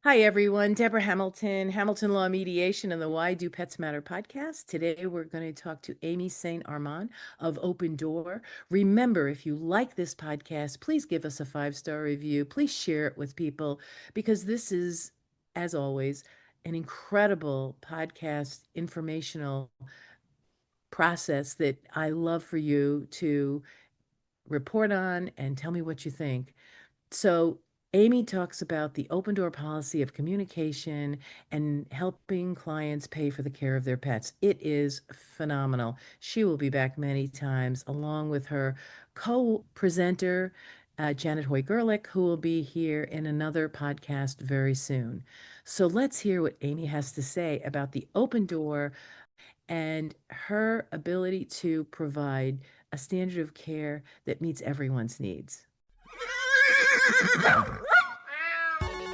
Hi, everyone. Deborah Hamilton, Hamilton Law Mediation, and the Why Do Pets Matter podcast. Today, we're going to talk to Aimee St. Arnaud of Open Door. Remember, if you like this podcast, please give us a 5-star review. Please share it with people because this is, as always, an incredible podcast, informational process that I love for you to report on and tell me what you think. So, Aimee talks about the open door policy of communication and helping clients pay for the care of their pets. It is phenomenal. She will be back many times, along with her co-presenter, Janet Hoy-Gerlich, who will be here in another podcast very soon. So let's hear what Aimee has to say about the open door and her ability to provide a standard of care that meets everyone's needs.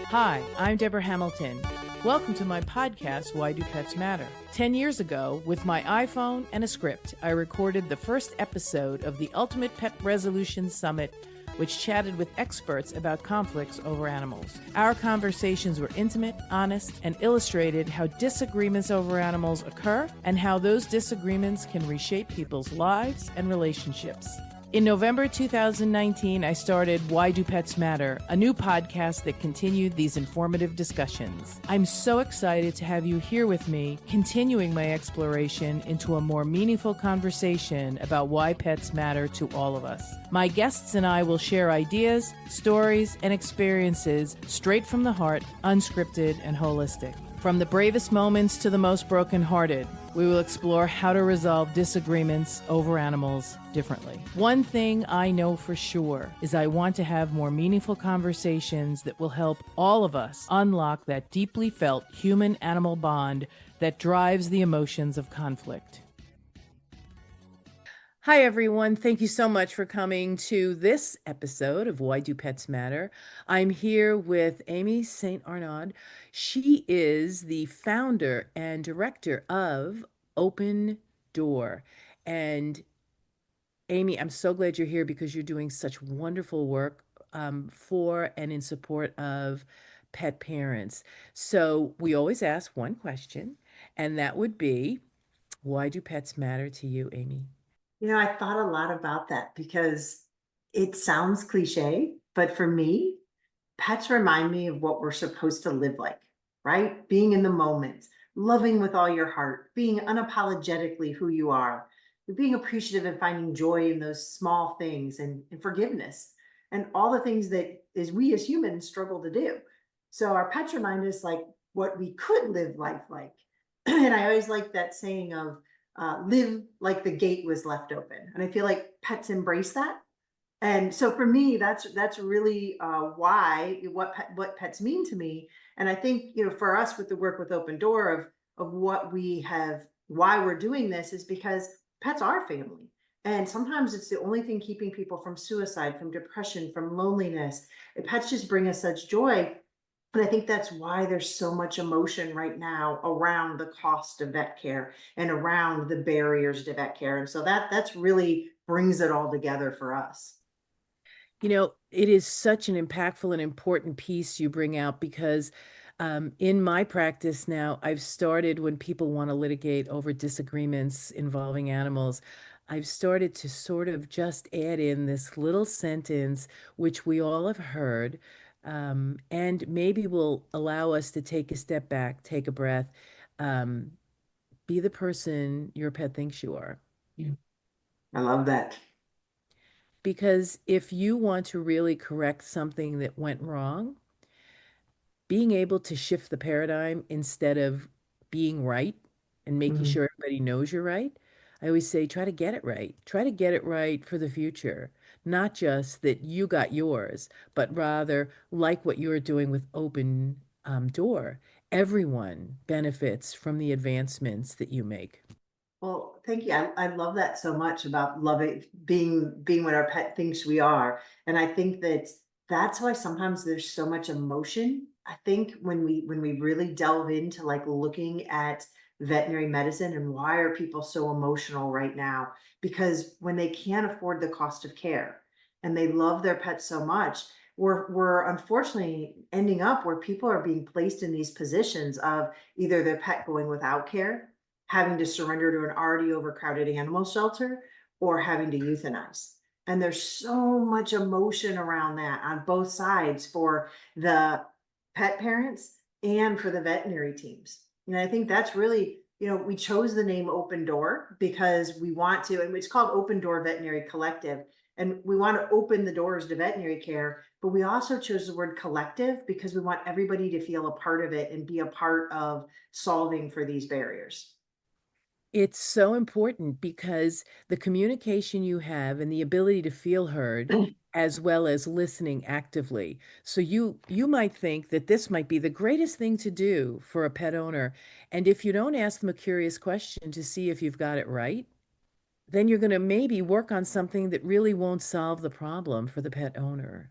Hi, I'm Deborah Hamilton. Welcome to my podcast, Why Do Pets Matter? 10 years ago, with my iPhone and a script, I recorded the first episode of the Ultimate Pet Resolution Summit, which chatted with experts about conflicts over animals. Our conversations were intimate, honest, and illustrated how disagreements over animals occur and how those disagreements can reshape people's lives and relationships. In November 2019, I started Why Do Pets Matter, a new podcast that continued these informative discussions. I'm so excited to have you here with me, continuing my exploration into a more meaningful conversation about why pets matter to all of us. My guests and I will share ideas, stories, and experiences straight from the heart, unscripted and holistic. From the bravest moments to the most brokenhearted, we will explore how to resolve disagreements over animals differently. One thing I know for sure is I want to have more meaningful conversations that will help all of us unlock that deeply felt human-animal bond that drives the emotions of conflict. Hi, everyone. Thank you so much for coming to this episode of Why Do Pets Matter? I'm here with Aimee St. Arnaud. She is the founder and director of Open Door. And Aimee, I'm so glad you're here because you're doing such wonderful work for and in support of pet parents. So we always ask one question, and that would be, why do pets matter to you, Aimee? I thought a lot about that because it sounds cliche, but for me, pets remind me of what we're supposed to live like, right? Being in the moment, loving with all your heart, being unapologetically who you are, being appreciative and finding joy in those small things and forgiveness and all the things that is we as humans struggle to do. So our pets remind us like what we could live life like. And I always like that saying of live like the gate was left open. And I feel like pets embrace that. And so for me, that's really why what pets mean to me. And I think for us with the work with Open Door of what we have, why we're doing this is because pets are family. And sometimes it's the only thing keeping people from suicide, from depression, from loneliness. And pets just bring us such joy. And I think that's why there's so much emotion right now around the cost of vet care and around the barriers to vet care. And so that's really brings it all together for us. It is such an impactful and important piece you bring out because in my practice now, I've started when people want to litigate over disagreements involving animals. I've started to sort of just add in this little sentence, which we all have heard, and maybe will allow us to take a step back, take a breath, um, be the person your pet thinks you are. I love that. Because if you want to really correct something that went wrong, being able to shift the paradigm instead of being right and making Mhm. sure everybody knows you're right, I always say try to get it right. Try to get it right for the future. Not just that you got yours, but rather like what you're doing with Open Door. Everyone benefits from the advancements that you make. Well, thank you. I love that so much about loving being what our pet thinks we are. And I think that that's why sometimes there's so much emotion. I think when we really delve into like looking at veterinary medicine and why are people so emotional right now? Because when they can't afford the cost of care and they love their pets so much, we're unfortunately ending up where people are being placed in these positions of either their pet going without care, having to surrender to an already overcrowded animal shelter, or having to euthanize. And there's so much emotion around that on both sides for the pet parents and for the veterinary teams. And I think that's really, we chose the name Open Door because we want to, and it's called Open Door Veterinary Collective. And we want to open the doors to veterinary care, but we also chose the word collective because we want everybody to feel a part of it and be a part of solving for these barriers. It's so important because the communication you have and the ability to feel heard as well as listening actively. So you might think that this might be the greatest thing to do for a pet owner. And if you don't ask them a curious question to see if you've got it right, then you're going to maybe work on something that really won't solve the problem for the pet owner.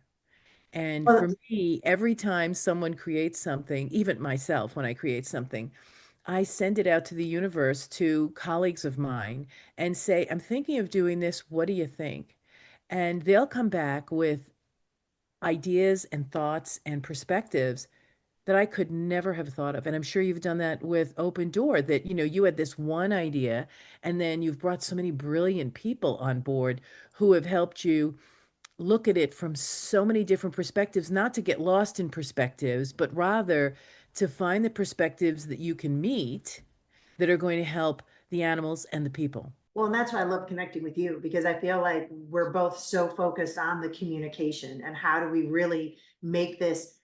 And Well, for me, every time someone creates something, even myself, when I create something, I send it out to the universe to colleagues of mine and say, I'm thinking of doing this. What do you think? And they'll come back with ideas and thoughts and perspectives that I could never have thought of. And I'm sure you've done that with Open Door, that, you had this one idea, and then you've brought so many brilliant people on board who have helped you look at it from so many different perspectives, not to get lost in perspectives, but rather to find the perspectives that you can meet that are going to help the animals and the people. Well, and that's why I love connecting with you because I feel like we're both so focused on the communication and how do we really make this.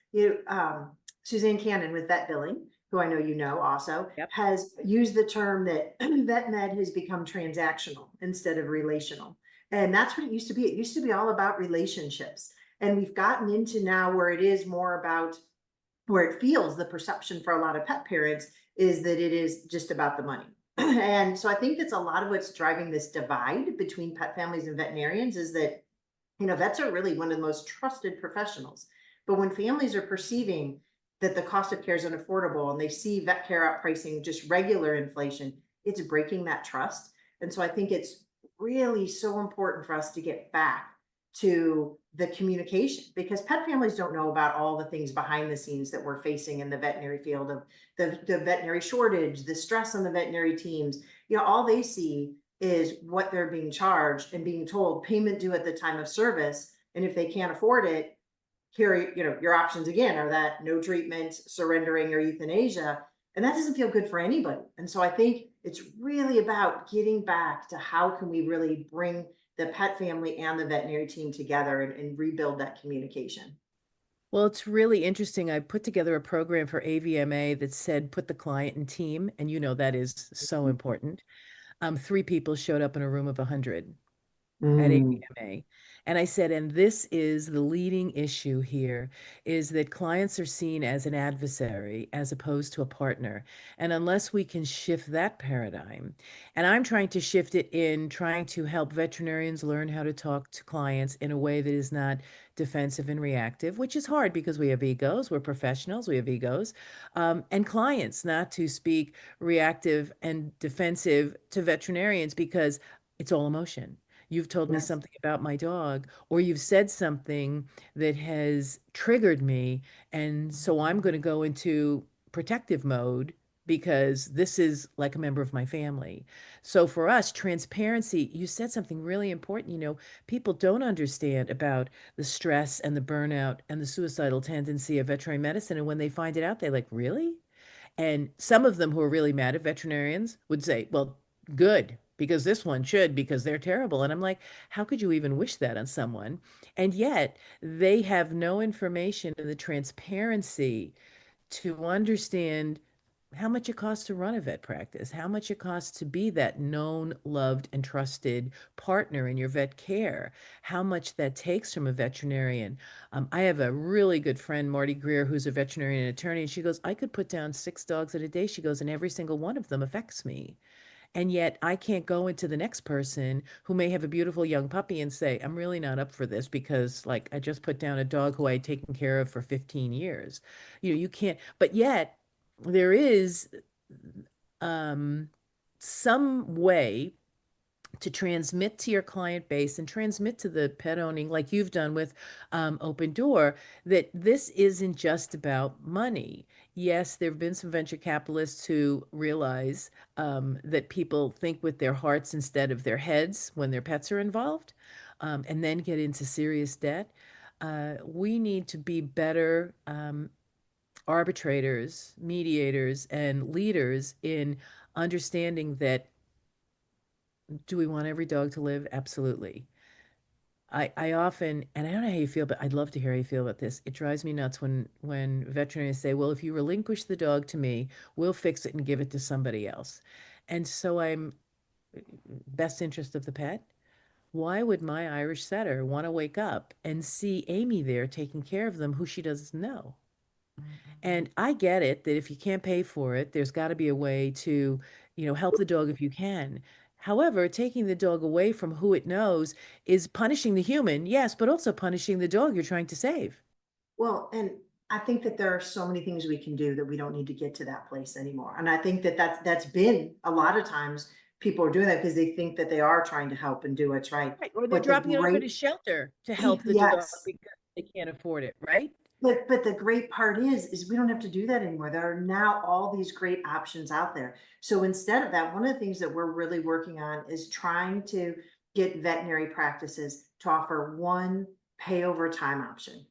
Suzanne Cannon with Vet Billing, who I know you know also, Yep. has used the term that vet med has become transactional instead of relational. And that's what it used to be. It used to be all about relationships. And we've gotten into now where it is more about where it feels the perception for a lot of pet parents is that it is just about the money. And so I think that's a lot of what's driving this divide between pet families and veterinarians is that, vets are really one of the most trusted professionals. But when families are perceiving that the cost of care is unaffordable and they see vet care outpricing just regular inflation, it's breaking that trust. And so I think it's really so important for us to get back to the communication because pet families don't know about all the things behind the scenes that we're facing in the veterinary field of the veterinary shortage, the stress on the veterinary teams. All they see is what they're being charged and being told payment due at the time of service. And if they can't afford it, here, your options again are that no treatment, surrendering, or euthanasia. And that doesn't feel good for anybody. And so I think it's really about getting back to how can we really bring the pet family and the veterinary team together and rebuild that communication. Well, it's really interesting. I put together a program for AVMA that said put the client in team, and that is so important. Three people showed up in a room of 100 at Mm, AVMA. And I said, and this is the leading issue here, is that clients are seen as an adversary as opposed to a partner. And unless we can shift that paradigm, and I'm trying to shift it in trying to help veterinarians learn how to talk to clients in a way that is not defensive and reactive, which is hard because we have egos, we're professionals, we have egos, and clients not to speak reactive and defensive to veterinarians because it's all emotion. You've told me yes. something about my dog, or you've said something that has triggered me. And so I'm going to go into protective mode because this is like a member of my family. So for us, transparency, you said something really important. People don't understand about the stress and the burnout and the suicidal tendency of veterinary medicine. And when they find it out, they're like, really? And some of them who are really mad at veterinarians would say, well, good, because this one should, because they're terrible. And I'm like, how could you even wish that on someone? And yet they have no information in the transparency to understand how much it costs to run a vet practice, how much it costs to be that known, loved, and trusted partner in your vet care, how much that takes from a veterinarian. I have a really good friend, Marty Greer, who's a veterinarian attorney, and she goes, I could put down 6 dogs in a day. She goes, and every single one of them affects me. And yet I can't go into the next person who may have a beautiful young puppy and say, I'm really not up for this because, like, I just put down a dog who I had taken care of for 15 years. You can't, but yet there is um, some way to transmit to your client base and transmit to the pet owning, like you've done with Open Door, that this isn't just about money. Yes, there have been some venture capitalists who realize that people think with their hearts instead of their heads when their pets are involved, and then get into serious debt. We need to be better arbitrators, mediators, and leaders in understanding that, do we want every dog to live? Absolutely. I often, and I don't know how you feel, but I'd love to hear how you feel about this. It drives me nuts when veterinarians say, "Well, if you relinquish the dog to me, we'll fix it and give it to somebody else." And so I'm best interest of the pet. Why would my Irish setter want to wake up and see Aimee there taking care of them who she doesn't know? And I get it that if you can't pay for it, there's got to be a way to, help the dog if you can. However, taking the dog away from who it knows is punishing the human, yes, but also punishing the dog you're trying to save. Well, and I think that there are so many things we can do that we don't need to get to that place anymore. And I think that that's been a lot of times people are doing that because they think that they are trying to help and do what's right. Right. Or they're But the dropping it off at great, a shelter to help the dog yes, because they can't afford it, right? but the great part is we don't have to do that anymore. There are now all these great options out there. So instead of that, one of the things that we're really working on is trying to get veterinary practices to offer one pay over time option.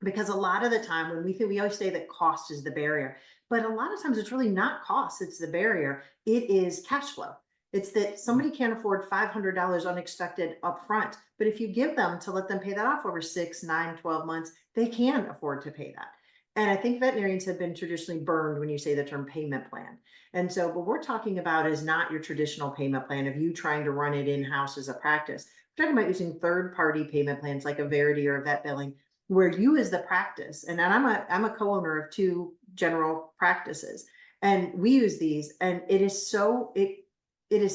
Because a lot of the time when we always say that cost is the barrier, but a lot of times it's really not cost, it's the barrier. It is cash flow. It's that somebody can't afford $500 unexpected upfront, but if you give them to let them pay that off over 6, 9, 12 months, they can afford to pay that. And I think veterinarians have been traditionally burned when you say the term payment plan. And so what we're talking about is not your traditional payment plan of you trying to run it in-house as a practice. We're talking about using third-party payment plans like a Verity or a Vet Billing, where you as the practice, and I'm a co-owner of two general practices, and we use these, and it is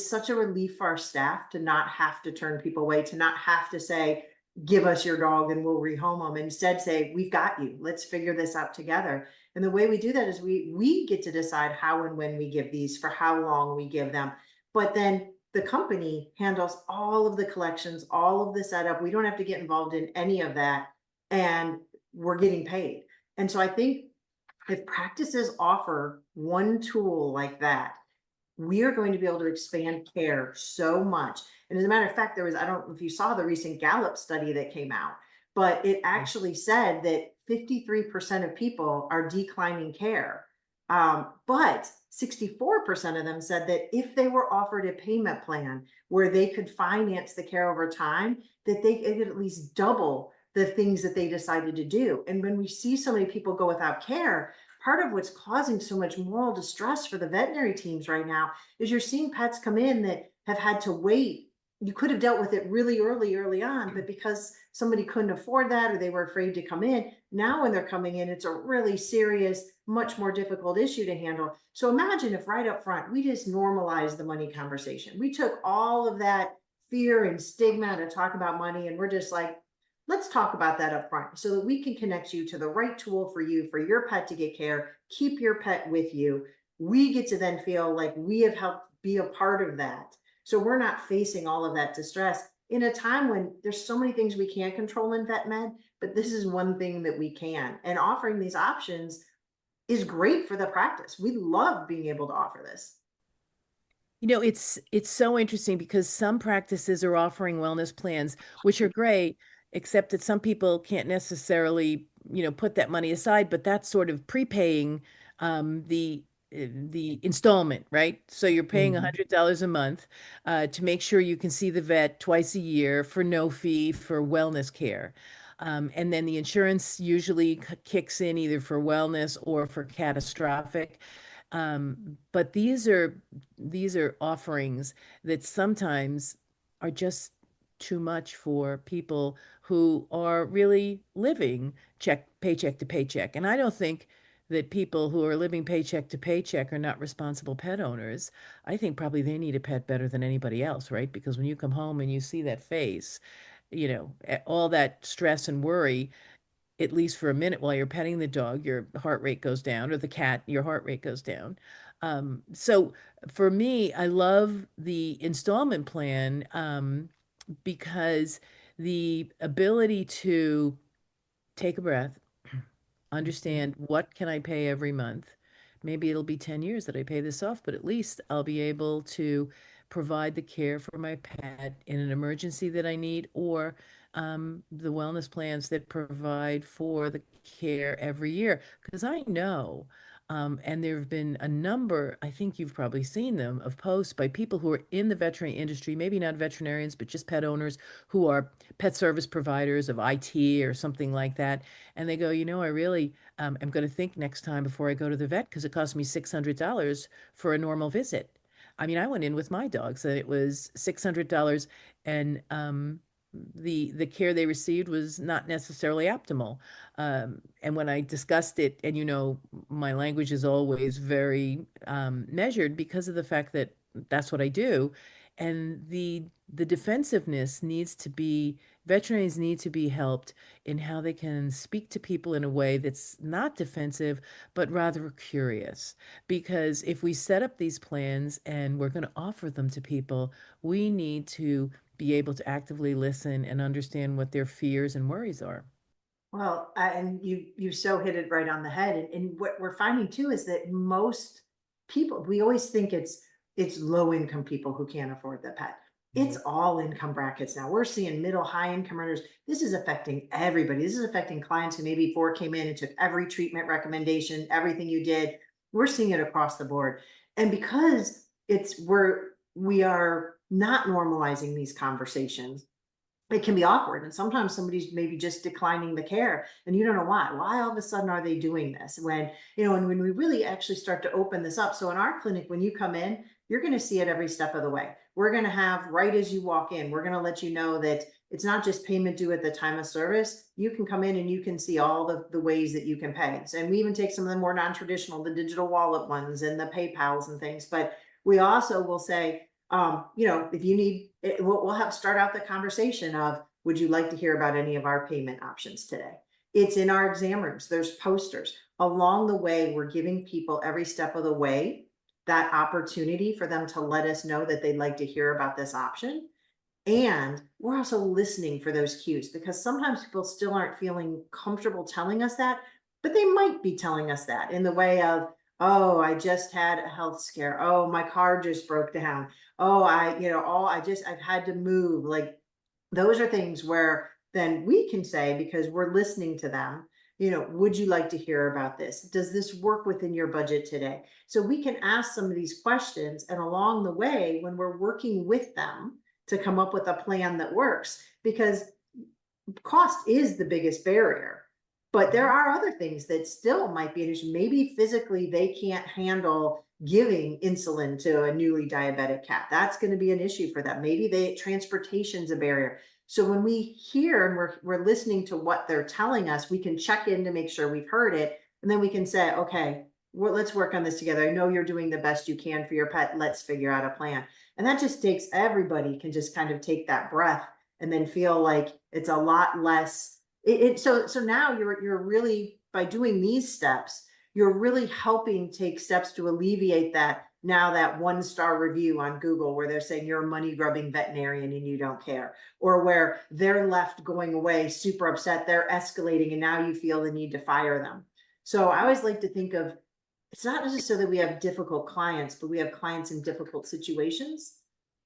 such a relief for our staff to not have to turn people away, to not have to say, give us your dog and we'll rehome them. Instead say, we've got you, let's figure this out together. And the way we do that is we get to decide how and when we give these, for how long we give them, but then the company handles all of the collections, all of the setup. We don't have to get involved in any of that, and we're getting paid. And so I think if practices offer one tool like that, we are going to be able to expand care so much. And as a matter of fact, I don't know if you saw the recent Gallup study that came out, but it Right. actually said that 53% of people are declining care. But 64% of them said that if they were offered a payment plan where they could finance the care over time, that they could at least double the things that they decided to do. And when we see so many people go without care, part of what's causing so much moral distress for the veterinary teams right now is you're seeing pets come in that have had to wait. You could have dealt with it really early on, but because somebody couldn't afford that or they were afraid to come in, now when they're coming in, it's a really serious, much more difficult issue to handle. So imagine if right up front, we just normalized the money conversation. We took all of that fear and stigma to talk about money, and we're just like, let's talk about that up front so that we can connect you to the right tool for you, for your pet to get care, keep your pet with you. We get to then feel like we have helped be a part of that. So we're not facing all of that distress in a time when there's so many things we can't control in vet med, but this is one thing that we can. And offering these options is great for the practice. We love being able to offer this. It's so interesting because some practices are offering wellness plans, which are great, except that some people can't necessarily, put that money aside, but that's sort of prepaying the installment, right? So you're paying Mhm. $100 a month to make sure you can see the vet twice a year for no fee for wellness care. And then the insurance usually kicks in either for wellness or for catastrophic. But these are offerings that sometimes are just too much for people who are really living paycheck to paycheck. And I don't think that people who are living paycheck to paycheck are not responsible pet owners. I think probably they need a pet better than anybody else, right? Because when you come home and you see that face, all that stress and worry, at least for a minute while you're petting the dog, your heart rate goes down, or the cat, your heart rate goes down. So for me, I love the installment plan because the ability to take a breath, Mhm. understand what can I pay every month. Maybe it'll be 10 years that I pay this off, but at least I'll be able to provide the care for my pet in an emergency that I need, or the wellness plans that provide for the care every year. Because I know, and there have been a number, I think you've probably seen them, of posts by people who are in the veterinary industry, maybe not veterinarians, but just pet owners who are pet service providers of IT or something like that. And they go, I really am going to think next time before I go to the vet because it cost me $600 for a normal visit. I mean, I went in with my dogs and it was $600, and the care they received was not necessarily optimal. And when I discussed it, and my language is always very measured because of the fact that that's what I do, and the defensiveness needs to be veterinarians need to be helped in how they can speak to people in a way that's not defensive, but rather curious. Because if we set up these plans and we're going to offer them to people, we need to be able to actively listen and understand what their fears and worries are. Well, and you so hit it right on the head. And what we're finding too is that most people, we always think it's low income people who can't afford the pet. It's all income brackets now. We're seeing middle, high income earners. This is affecting everybody. This is affecting clients who maybe before came in and took every treatment recommendation, everything you did. We're seeing it across the board. And because we are not normalizing these conversations, it can be awkward. And sometimes somebody's maybe just declining the care and you don't know why. Why all of a sudden are they doing this? And when we really actually start to open this up. So in our clinic, when you come in, you're going to see it every step of the way. We're going to have right as you walk in, we're going to let you know that it's not just payment due at the time of service. You can come in and you can see all the ways that you can pay. And we even take some of the more non-traditional, the digital wallet ones and the PayPals and things. But we also will say, if you need it, we'll have start out the conversation of, would you like to hear about any of our payment options today? It's in our exam rooms. There's posters along the way. We're giving people every step of the way that opportunity for them to let us know that they'd like to hear about this option. And we're also listening for those cues because sometimes people still aren't feeling comfortable telling us that, but they might be telling us that in the way of, oh, I just had a health scare. Oh, my car just broke down. Oh, I've had to move. Like those are things where then we can say, because we're listening to them, would you like to hear about this? Does this work within your budget today? So we can ask some of these questions. And along the way, when we're working with them, to come up with a plan that works, because cost is the biggest barrier. But there are other things that still might be an issue. Maybe physically they can't handle giving insulin to a newly diabetic cat. That's going to be an issue for them. Maybe transportation's a barrier. So when we hear and we're listening to what they're telling us, we can check in to make sure we've heard it. And then we can say, okay, well, let's work on this together. I know you're doing the best you can for your pet. Let's figure out a plan. And that just takes everybody can just kind of take that breath and then feel like it's a lot less. So now you're really, by doing these steps, you're really helping take steps to alleviate that 1-star review on Google where they're saying you're a money grubbing veterinarian and you don't care, or where they're left going away super upset, they're escalating, and now you feel the need to fire them. So I always like to think of, it's not necessarily we have difficult clients, but we have clients in difficult situations.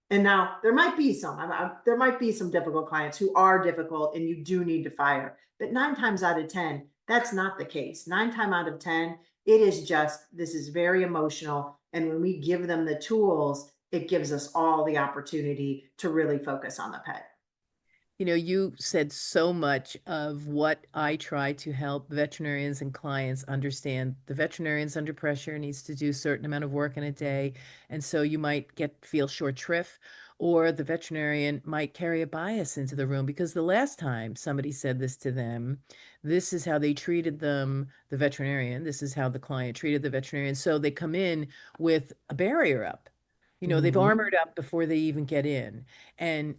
And now there might be there might be some difficult clients who are difficult and you do need to fire, but 9 times out of 10, that's not the case. 9 times out of 10, it is just, this is very emotional. And when we give them the tools, it gives us all the opportunity to really focus on the pet. You said so much of what I try to help veterinarians and clients understand. The veterinarian's under pressure, needs to do a certain amount of work in a day, and so you might feel short shrift, or the veterinarian might carry a bias into the room because the last time somebody said this to them, this is how they treated them, the veterinarian, this is how the client treated the veterinarian. So they come in with a barrier up. They've Mhm. armored up before they even get in. And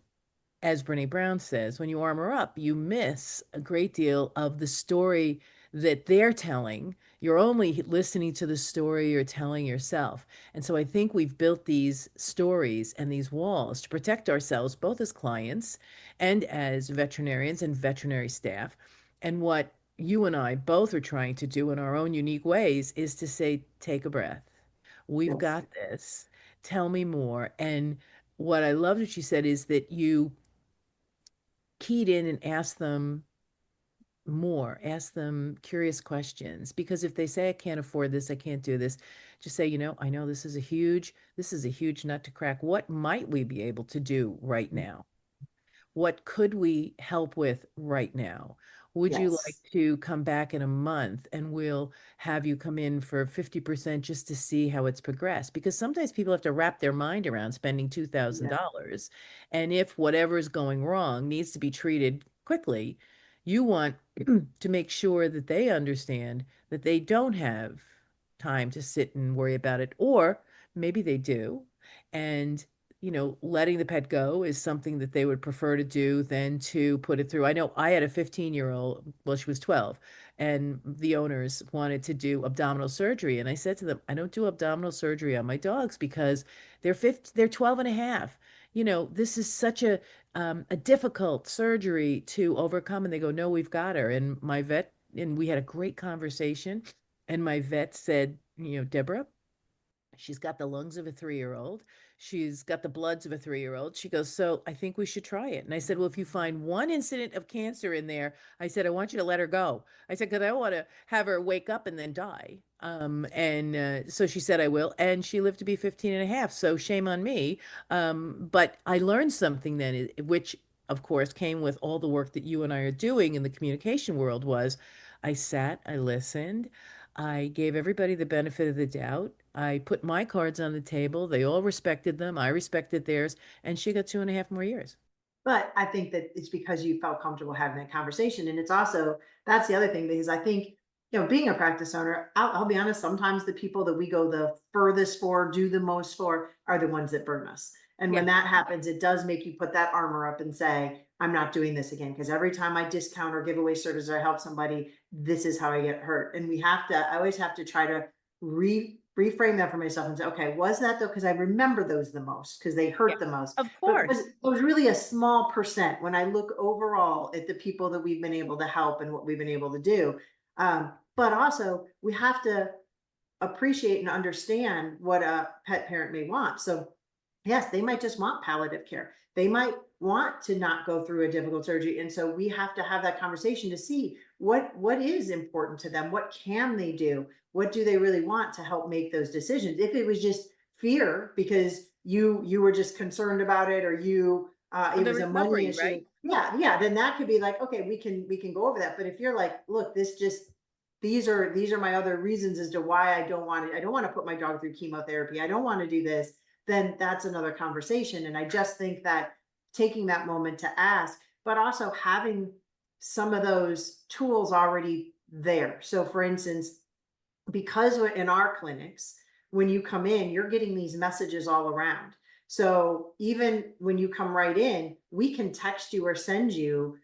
as Brene Brown says, when you armor up, you miss a great deal of the story that they're telling. You're only listening to the story you're telling yourself. And so I think we've built these stories and these walls to protect ourselves, both as clients and as veterinarians and veterinary staff. And what you and I both are trying to do in our own unique ways is to say, take a breath. We've Yes. got this. Tell me more. And what I love that you said is that you keyed in and ask them more, ask them curious questions. Because if they say, I can't afford this, I can't do this, just say, I know this is a huge nut to crack. What might we be able to do right now? What could we help with right now? Would you like Yes. to come back in a month and we'll have you come in for 50% just to see how it's progressed? Because sometimes people have to wrap their mind around spending Yeah. $2,000. And if whatever is going wrong needs to be treated quickly, you want to make sure that they understand that they don't have time to sit and worry about it, or maybe they do. And letting the pet go is something that they would prefer to do than to put it through. I know I had a 15-year-old, well, she was 12, and the owners wanted to do abdominal surgery. And I said to them, I don't do abdominal surgery on my dogs because they're 12 and a half. This is such a difficult surgery to overcome. And they go, no, we've got her. And my vet, and we had a great conversation. And my vet said, Deborah, she's got the lungs of a 3-year-old. She's got the bloods of a 3-year-old. She goes, so I think we should try it. And I said, well, if you find one incident of cancer in there, I said, I want you to let her go. I said, because I don't want to have her wake up and then die. And so she said, I will. And she lived to be 15 and a half. So shame on me. But I learned something then, which of course came with all the work that you and I are doing in the communication world was I sat, I listened, I gave everybody the benefit of the doubt. I put my cards on the table. They all respected them. I respected theirs. And she got 2.5 more years. But I think that it's because you felt comfortable having that conversation. And it's also, that's the other thing, because I think, being a practice owner, I'll be honest, sometimes the people that we go the furthest for, do the most for, are the ones that burn us. And Yeah. when that happens, it does make you put that armor up and say, I'm not doing this again. Because every time I discount or give away service or help somebody, this is how I get hurt. And I always have to try to reframe that for myself and say, okay, was that though? Because I remember those the most because they Yeah. hurt the most. Of But course. it was really a small percent when I look overall at the people that we've been able to help and what we've been able to do. But also, we have to appreciate and understand what a pet parent may want. So, yes, they might just want palliative care. They might want to not go through a difficult surgery, and so we have to have that conversation to see what is important to them. What can they do? What do they really want to help make those decisions? If it was just fear because you were just concerned about it, or Or it the was a money recovery, issue, right? yeah, then that could be like, okay, we can go over that. But if you're like, look, these are my other reasons as to why I don't want to put my dog through chemotherapy, I don't want to do this, then that's another conversation. And I just think that taking that moment to ask, but also having some of those tools already there. So for instance, because in our clinics, when you come in, you're getting these messages all around. So even when you come right in, we can text you or send you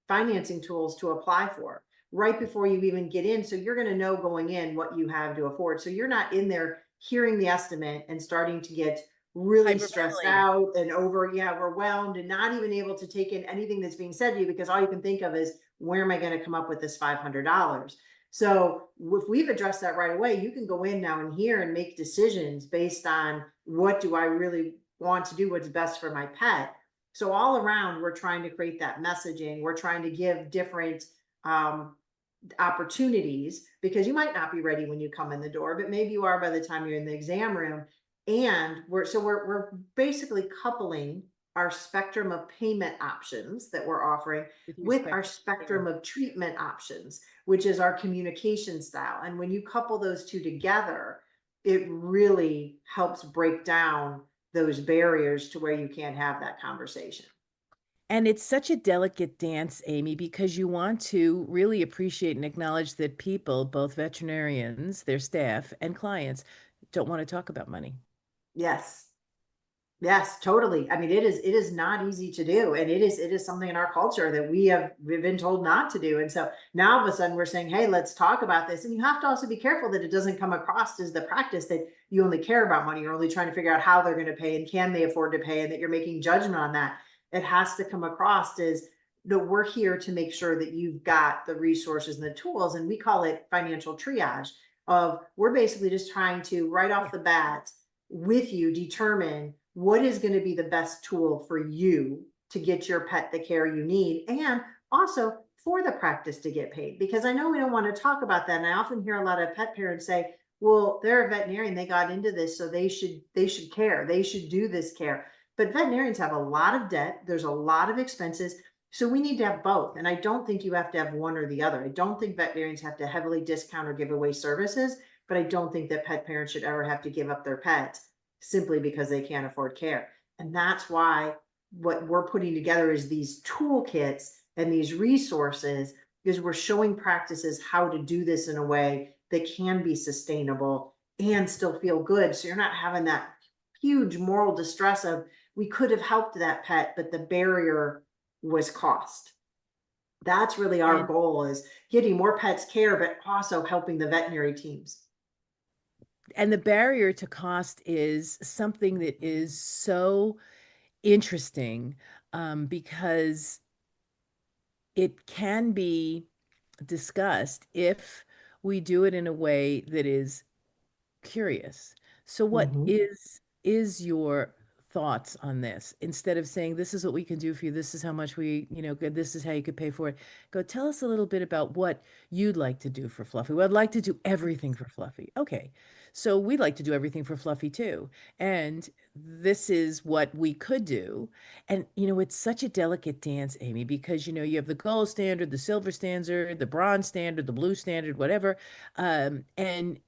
financing tools to apply for right before you even get in. So you're going to know going in what you have to afford. So you're not in there hearing the estimate and starting to get really stressed Hyperventilating. out and overwhelmed and not even able to take in anything that's being said to you, because all you can think of is, where am I going to come up with this $500? So if we've addressed that right away, you can go in now and hear and make decisions based on, what do I really want to do, what's best for my pet. So all around, we're trying to create that messaging. We're trying to give different um, opportunities, because you might not be ready when you come in the door, but maybe you are by the time you're in the exam room. And we're basically coupling our spectrum of payment options that we're offering With your with our spectrum of care. spectrum of treatment options, which is our communication style. And when you couple those two together, it really helps break down those barriers to where you can't have that conversation. And it's such a delicate dance, Amy, because you want to really appreciate and acknowledge that people, both veterinarians, their staff, and clients, don't want to talk about money. Yes. Yes, totally. I mean, it is not easy to do. And it is something in our culture that we've been told not to do. And so now all of a sudden we're saying, hey, let's talk about this. And you have to also be careful that it doesn't come across as the practice that you only care about money. You're only trying to figure out how they're going to pay and can they afford to pay, and that you're making judgment on that. It has to come across as that we're here to make sure that you've got the resources and the tools. And we call it financial triage of we're basically just trying to right off the bat with you determine what is going to be the best tool for you to get your pet the care you need, and also for the practice to get paid. Because I know we don't want to talk about that, and I often hear a lot of pet parents say, well, they're a veterinarian, they got into this, so they should care, they should do this care. But veterinarians have a lot of debt, there's a lot of expenses, so we need to have both. And I don't think you have to have one or the other. I don't think veterinarians have to heavily discount or give away services, but I don't think that pet parents should ever have to give up their pet simply because they can't afford care. And that's why what we're putting together is these toolkits and these resources, because we're showing practices how to do this in a way that can be sustainable and still feel good. So you're not having that huge moral distress of we could have helped that pet, but the barrier was cost. That's really our And goal, is getting more pets care, but also helping the veterinary teams. the barrier to cost is something that is so interesting, because it can be discussed if we do it in a way that is curious. So what Mhm. is your thoughts on this? Instead of saying this is what we can do for you, this is how much we, this is how you could pay for it. Go tell us a little bit about what you'd like to do for Fluffy. Well, I'd like to do everything for Fluffy. Okay. So we'd like to do everything for Fluffy too. And this is what we could do. And it's such a delicate dance, Amy, because you have the gold standard, the silver standard, the bronze standard, the blue standard, whatever. And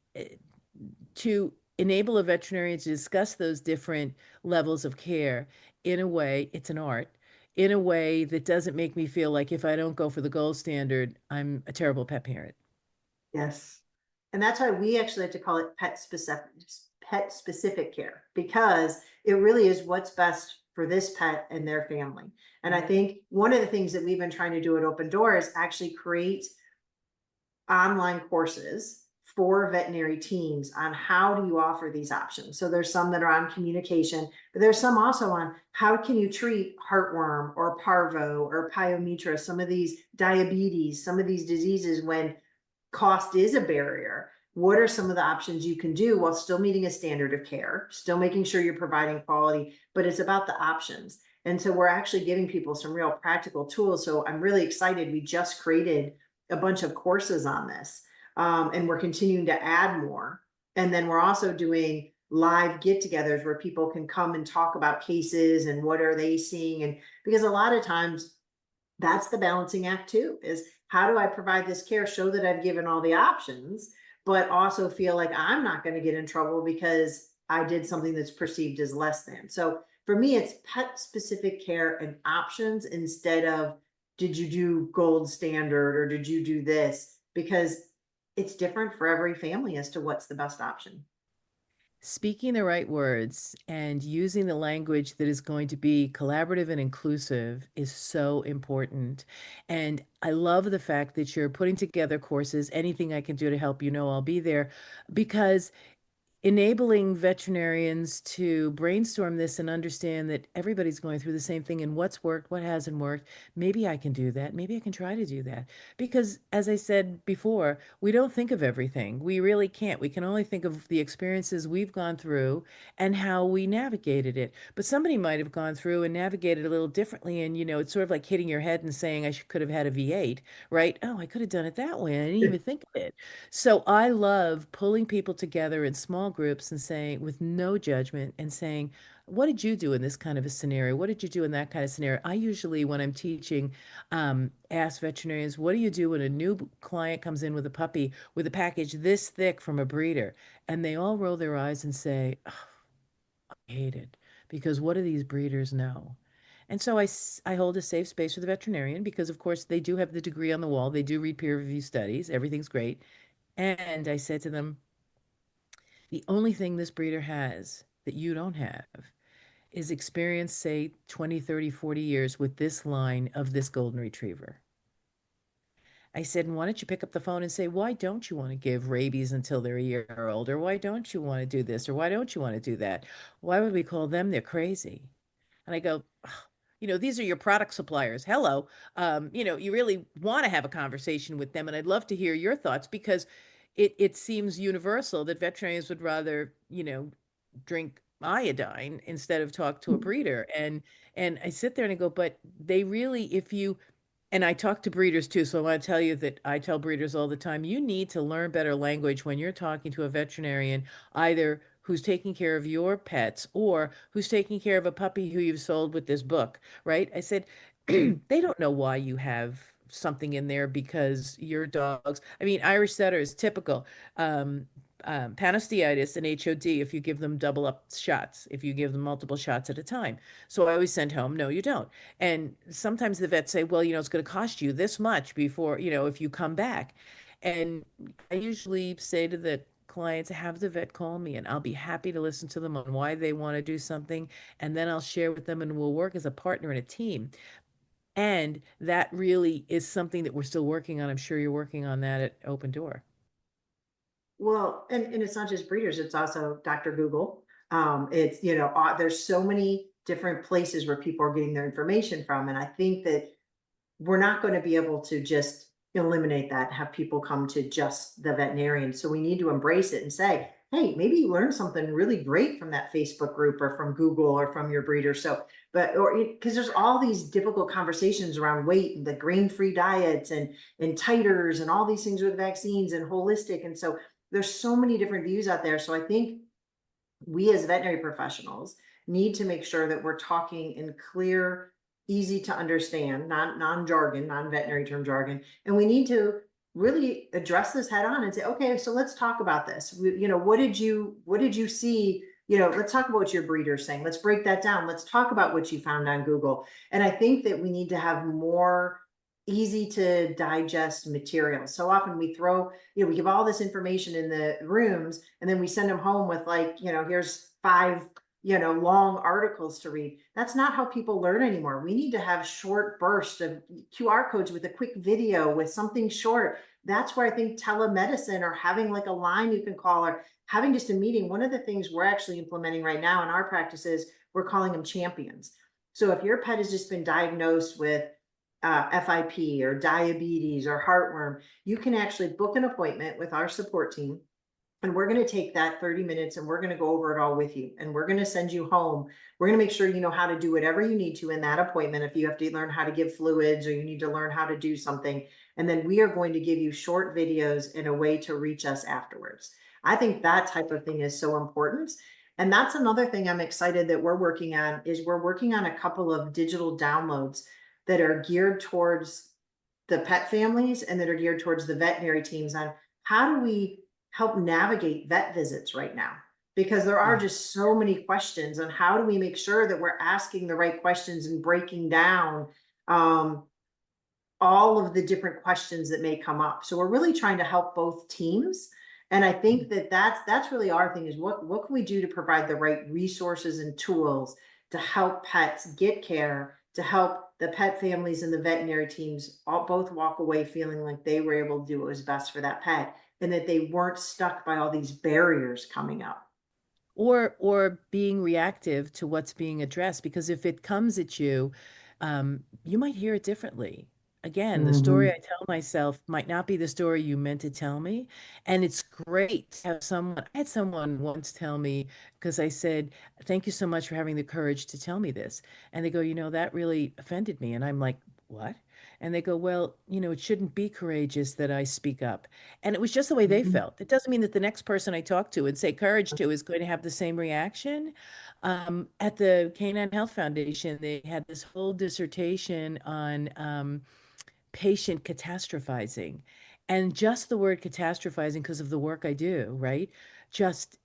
to enable a veterinarian to discuss those different levels of care in a way, it's an art, in a way that doesn't make me feel like if I don't go for the gold standard, I'm a terrible pet parent. Yes. And that's why we actually like to call it pet specific care, because it really is what's best for this pet and their family. And I think one of the things that we've been trying to do at Open Door is actually create online courses for veterinary teams on how do you offer these options. So there's some that are on communication, but there's some also on how can you treat heartworm or parvo or pyometra, some of these diabetes, some of these diseases when cost is a barrier. What are some of the options you can do while still meeting a standard of care, still making sure you're providing quality, but it's about the options. And so we're actually giving people some real practical tools. So I'm really excited. We just created a bunch of courses on this, and we're continuing to add more. And then we're also doing live get-togethers where people can come and talk about cases and what are they seeing. And because a lot of times that's the balancing act too, is how do I provide this care, show that I've given all the options, but also feel like I'm not going to get in trouble because I did something that's perceived as less than. So for me, it's pet specific care and options instead of did you do gold standard or did you do this, because it's different for every family as to what's the best option. Speaking the right words and using the language that is going to be collaborative and inclusive is so important. And I love the fact that you're putting together courses. Anything I can do to help, I'll be there, because enabling veterinarians to brainstorm this and understand that everybody's going through the same thing and what's worked, what hasn't worked. Maybe I can do that. Maybe I can try to do that. Because as I said before, we don't think of everything. We really can't. We can only think of the experiences we've gone through and how we navigated it. But somebody might have gone through and navigated a little differently. And, it's sort of like hitting your head and saying, could have had a V8, right? Oh, I could have done it that way. I didn't even think of it. So I love pulling people together in small groups and saying, with no judgment, and saying, what did you do in this kind of a scenario? What did you do in that kind of scenario? I usually, when I'm teaching, ask veterinarians, what do you do when a new client comes in with a puppy with a package this thick from a breeder? And they all roll their eyes and say, oh, I hate it. Because what do these breeders know? And so I hold a safe space for the veterinarian because, of course, they do have the degree on the wall. They do read peer review studies. Everything's great. And I said to them, the only thing this breeder has that you don't have is experience, say, 20, 30, 40 years with this line of this golden retriever. I said, and why don't you pick up the phone and say, why don't you want to give rabies until they're a year old? Or why don't you want to do this? Or why don't you want to do that? Why would we call them? They're crazy. And I go, "Ugh, these are your product suppliers. Hello. You really want to have a conversation with them. And I'd love to hear your thoughts because it seems universal that veterinarians would rather, drink iodine instead of talk to a breeder. And I sit there and I go, but they really, if you and I talk to breeders too, so I want to tell you that I tell breeders all the time, you need to learn better language when you're talking to a veterinarian, either who's taking care of your pets or who's taking care of a puppy who you've sold with this book, right? I said, they don't know why you have something in there because your dogs, I mean, Irish setter is typical. Um, Panosteitis and HOD if you give them double up shots, if you give them multiple shots at a time. So I always send home, no, you don't. And sometimes the vets say, well, it's going to cost you this much before, if you come back. And I usually say to the clients, have the vet call me and I'll be happy to listen to them on why they want to do something. And then I'll share with them and we'll work as a partner and a team. And that really is something that we're still working on. I'm sure you're working on that at Open Door. Well, and it's not just breeders, it's also Dr. Google. It's, there's so many different places where people are getting their information from. And I think that we're not going to be able to just eliminate that, have people come to just the veterinarian. So we need to embrace it and say, hey, maybe you learned something really great from that Facebook group or from Google or from your breeder. So, or because there's all these difficult conversations around weight and the grain-free diets and titers and all these things with vaccines and holistic. And so there's so many different views out there. So I think we as veterinary professionals need to make sure that we're talking in clear, easy to understand, non-jargon, non-veterinary term jargon. And we need to really address this head on and say, okay, so let's talk about this. What did you see? Let's talk about what your breeder's saying. Let's break that down. Let's talk about what you found on Google. And I think that we need to have more easy to digest material. So often we throw, we give all this information in the rooms and then we send them home with here's 5, long articles to read. That's not how people learn anymore. We need to have short bursts of QR codes with a quick video with something short. That's where I think telemedicine or having like a line you can call or having just a meeting. One of the things we're actually implementing right now in our practices, we're calling them champions. So if your pet has just been diagnosed with FIP or diabetes or heartworm, you can actually book an appointment with our support team. And we're going to take that 30 minutes and we're going to go over it all with you. And we're going to send you home. We're going to make sure you know how to do whatever you need to in that appointment. If you have to learn how to give fluids or you need to learn how to do something. And then we are going to give you short videos in a way to reach us afterwards. I think that type of thing is so important. And that's another thing I'm excited that we're working on is we're working on a couple of digital downloads that are geared towards the pet families and that are geared towards the veterinary teams on how do we help navigate vet visits right now, because there are Yeah. just so many questions on how do we make sure that we're asking the right questions and breaking down all of the different questions that may come up. So we're really trying to help both teams. And I think that that's really our thing is what can we do to provide the right resources and tools to help pets get care, to help the pet families and the veterinary teams all both walk away feeling like they were able to do what was best for that pet and that they weren't stuck by all these barriers coming up. Or being reactive to what's being addressed because if it comes at you, you might hear it differently. Again, the story Mhm. I tell myself might not be the story you meant to tell me, and it's great to have someone. I had someone once tell me because I said, thank you so much for having the courage to tell me this, and they go, that really offended me, and I'm like, what? And they go, well, it shouldn't be courageous that I speak up. And it was just the way they Mhm. felt. It doesn't mean that the next person I talk to and say courage to is going to have the same reaction. At the Canine Health Foundation, they had this whole dissertation on patient catastrophizing. And just the word catastrophizing, because of the work I do, right? Just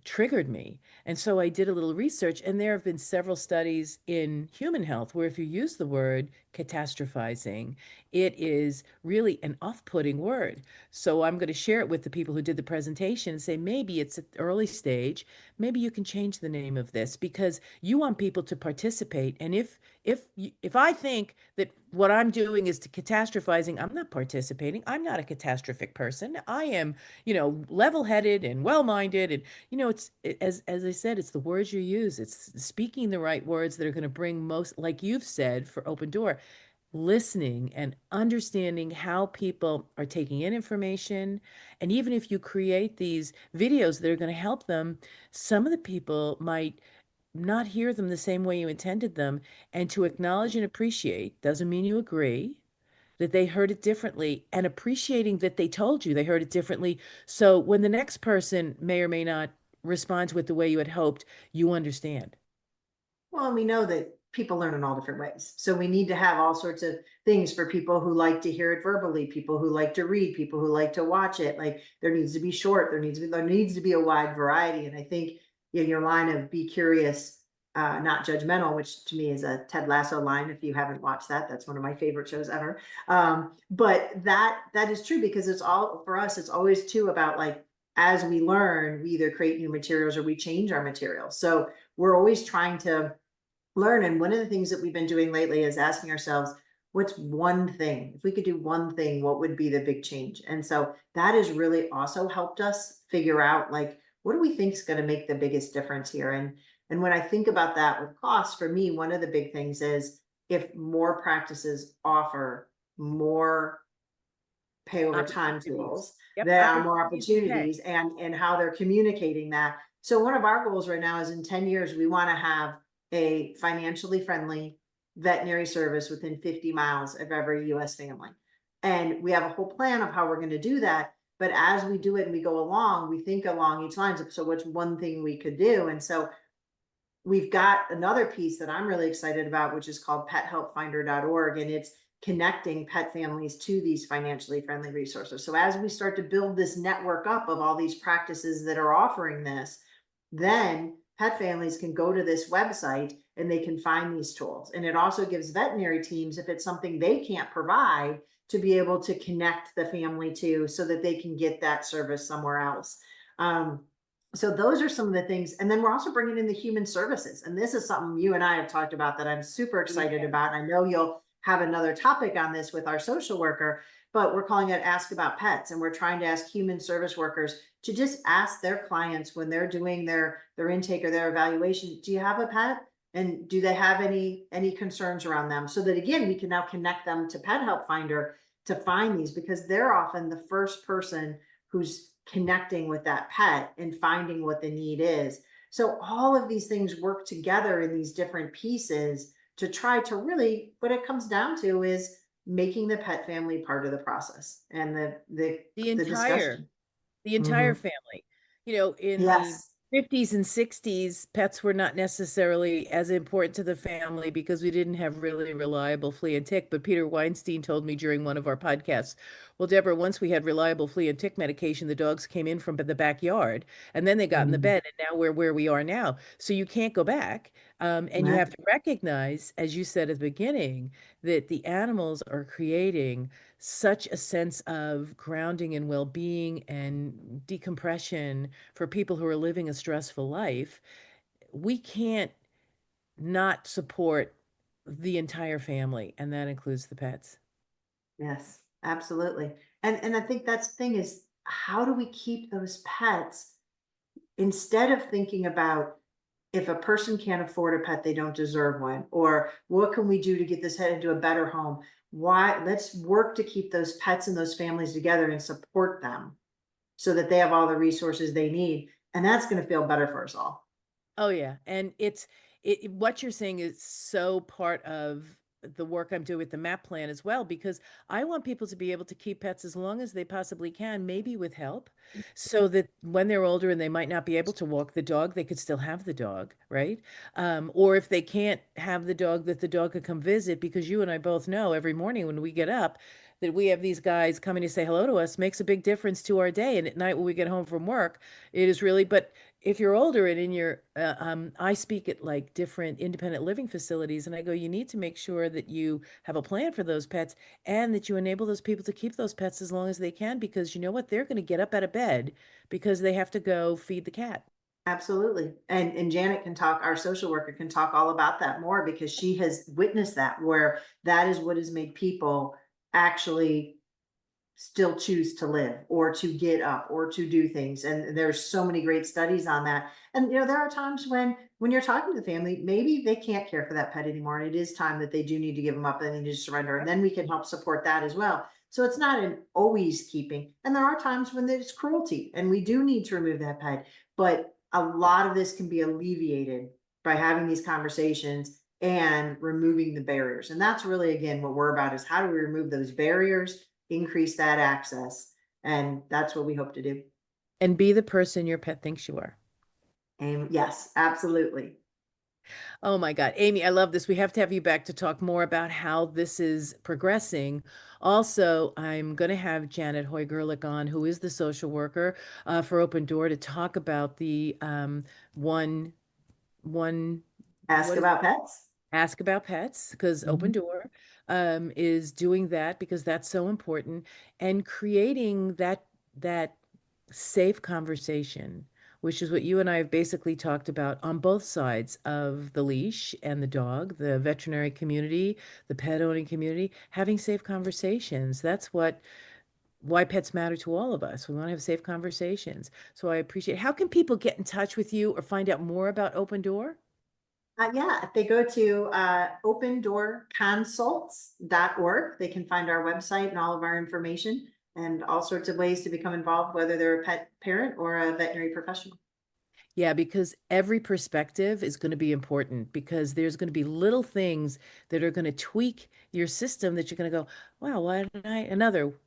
triggered me. And so I did a little research, and there have been several studies in human health where if you use the word catastrophizing, it is really an off-putting word. So I'm going to share it with the people who did the presentation and say maybe it's at the early stage, maybe you can change the name of this because you want people to participate. And if I think that what I'm doing is to catastrophizing, I'm not participating. I'm not a catastrophic person. I am, level-headed and well-minded, and as I said, it's the words you use. It's speaking the right words that are going to bring most, like you've said for Open Door, listening and understanding how people are taking in information. And even if you create these videos that are going to help them, some of the people might not hear them the same way you intended them. And to acknowledge and appreciate doesn't mean you agree that they heard it differently, and appreciating that they told you they heard it differently. So when the next person may or may not respond to it the way you had hoped, you understand. Well, and we know that people learn in all different ways. So we need to have all sorts of things for people who like to hear it verbally, people who like to read, people who like to watch it. Like there needs to be short, there needs to be a wide variety. And I think in your line of be curious, not judgmental, which to me is a Ted Lasso line. If you haven't watched that, that's one of my favorite shows ever. But that is true because it's all for us. It's always too about like as we learn, we either create new materials or we change our materials. So we're always trying to learn. And one of the things that we've been doing lately is asking ourselves, what's one thing? If we could do one thing, what would be the big change? And so that has really also helped us figure out like, what do we think is going to make the biggest difference here? And when I think about that with costs, for me, one of the big things is if more practices offer more pay over time Opportunities. tools, Yep, there are more opportunities to pay. opportunities and how they're communicating that. So one of our goals right now is in 10 years, we want to have a financially friendly veterinary service within 50 miles of every US family. And we have a whole plan of how we're going to do that. But as we do it and we go along, we think along each line. So what's one thing we could do? And so we've got another piece that I'm really excited about, which is called pethelpfinder.org. And it's connecting pet families to these financially friendly resources. So as we start to build this network up of all these practices that are offering this, then pet families can go to this website and they can find these tools. And it also gives veterinary teams, if it's something they can't provide, to be able to connect the family to so that they can get that service somewhere else. So those are some of the things. And then we're also bringing in the human services. And this is something you and I have talked about that I'm super excited Yeah. about. I know you'll have another topic on this with our social worker, but we're calling it Ask About Pets. And we're trying to ask human service workers to just ask their clients when they're doing their intake or their evaluation, do you have a pet? And do they have any concerns around them? So that again, we can now connect them to Pet Help Finder to find these because they're often the first person who's connecting with that pet and finding what the need is. So all of these things work together in these different pieces to try to really, what it comes down to is making the pet family part of the process and The the entire discussion. the entire Mhm. family. In the Yes. 50s and 60s, pets were not necessarily as important to the family because we didn't have really reliable flea and tick. But Peter Weinstein told me during one of our podcasts, well, Deborah, once we had reliable flea and tick medication, the dogs came in from the backyard and then they got in the Mhm. bed, and now we're where we are now. So you can't go back. And you Right. have to recognize, as you said at the beginning, that the animals are creating such a sense of grounding and well-being and decompression for people who are living a stressful life. We can't not support the entire family, and that includes the pets. Yes, absolutely. And I think that's the thing is how do we keep those pets instead of thinking about if a person can't afford a pet, they don't deserve one, or what can we do to get this head into a better home? Why let's work to keep those pets and those families together and support them so that they have all the resources they need. And that's going to feel better for us all. Oh yeah, and what you're saying is so part of the work I'm doing with the MAP plan as well, because I want people to be able to keep pets as long as they possibly can, maybe with help, so that when they're older and they might not be able to walk the dog, they could still have the dog, right? Or if they can't have the dog, that the dog could come visit, because you and I both know every morning when we get up that we have these guys coming to say hello to us makes a big difference to our day. And at night when we get home from work, it is really, but if you're older and in your, I speak at like different independent living facilities, and I go, you need to make sure that you have a plan for those pets and that you enable those people to keep those pets as long as they can, because you know what? They're going to get up out of bed because they have to go feed the cat. Absolutely. And Janet can talk, our social worker can talk all about that more because she has witnessed that, where that is what has made people actually still choose to live or to get up or to do things. And there's so many great studies on that. And there are times when you're talking to the family, maybe they can't care for that pet anymore, and it is time that they do need to give them up and they need to surrender, and then we can help support that as well. So it's not an always keeping, and there are times when there's cruelty and we do need to remove that pet, but a lot of this can be alleviated by having these conversations and removing the barriers. And that's really, again, what we're about, is how do we remove those barriers, increase that access. And that's what we hope to do. And be the person your pet thinks you are. And yes, absolutely. Oh my God. Aimee, I love this. We have to have you back to talk more about how this is progressing. Also, I'm going to have Janet Hoygerlich on, who is the social worker for Open Door, to talk about the one, Ask what is about pets. Ask About Pets, because Open Mhm. Door is doing that because that's so important, and creating that safe conversation, which is what you and I have basically talked about on both sides of the leash and the dog, the veterinary community, the pet owning community, having safe conversations. That's why pets matter to all of us. We want to have safe conversations. So I appreciate. How can people get in touch with you or find out more about Open Door? Yeah, if they go to opendoorconsults.org, they can find our website and all of our information and all sorts of ways to become involved, whether they're a pet parent or a veterinary professional. Yeah, because every perspective is going to be important, because there's going to be little things that are going to tweak your system that you're going to go, wow, why didn't I?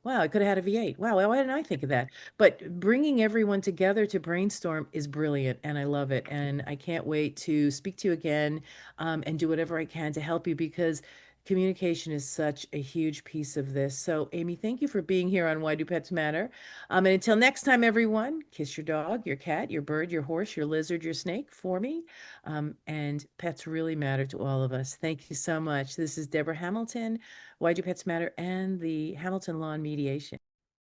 Wow, I could have had a V8. Wow, why didn't I think of that? But bringing everyone together to brainstorm is brilliant, and I love it. And I can't wait to speak to you again, and do whatever I can to help you, because communication is such a huge piece of this. So, Aimee, thank you for being here on Why Do Pets Matter? And until next time, everyone, kiss your dog, your cat, your bird, your horse, your lizard, your snake for me. And pets really matter to all of us. Thank you so much. This is Deborah Hamilton, Why Do Pets Matter, and the Hamilton Lawn Mediation.